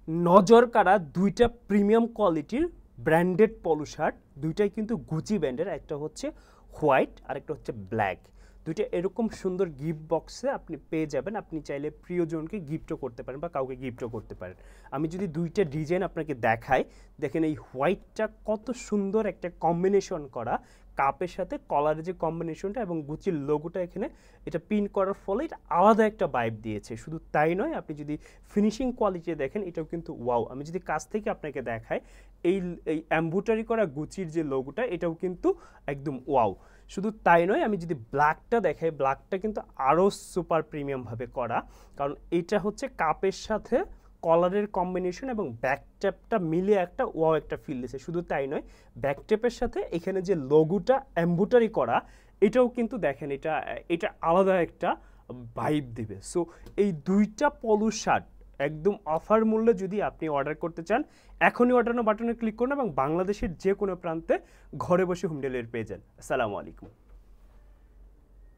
নজর কাড়া দুইটা প্রিমিয়াম কোয়ালিটির ব্র্যান্ডেড পলো শার্ট, দুইটাই কিন্তু গুচি ব্র্যান্ডের। একটা হচ্ছে হোয়াইট আর একটা হচ্ছে ব্ল্যাক। দুইটা এরকম সুন্দর গিফট বক্সে আপনি পেয়ে যাবেন। আপনি চাইলে প্রিয়জনকে গিফটও করতে পারেন বা কাউকে গিফটও করতে পারেন। আমি যদি দুইটা ডিজাইন আপনাকে দেখাই, দেখেন এই হোয়াইটটা কত সুন্দর একটা কম্বিনেশন করা, কাপের সাথে কলারের যে কম্বিনেশনটা এবং গুচির লোগোটা এখানে এটা পিন করার ফলে এটা আলাদা একটা ভাইব দিয়েছে। শুধু তাই নয়, আপনি যদি ফিনিশিং কোয়ালিটি দেখেন এটাও কিন্তু ওয়াও। আমি যদি কাছ থেকে আপনাকে দেখাই, এই এই এমব্রয়ডারি করা গুচির যে লোগোটা এটাও কিন্তু একদম ওয়াও। শুধু তাই নয়, আমি যদি ব্ল্যাকটা দেখাই, ব্ল্যাকটা কিন্তু আরও সুপার প্রিমিয়ামভাবে করা, কারণ এটা হচ্ছে কাপের সাথে কলারের কম্বিনেশন এবং ব্যাকটেপটা মিলিয়ে একটা ওয়াও একটা ফিল দিয়েছে। শুধু তাই নয়, ব্যাকটেপের সাথে এখানে যে লোগোটা এমব্রয়ডারি করা এটাও কিন্তু দেখেন এটা এটা আলাদা একটা ভাইব দিবে। সো এই দুইটা পলো শার্ট একদম অফার মূল্যে যদি আপনি অর্ডার করতে চান, এখনই অর্ডার বাটনে ক্লিক করুন এবং বাংলাদেশের যে কোনো প্রান্তে ঘরে বসে হোম ডেলিভারি পেয়ে যান। আসসালামু আলাইকুম।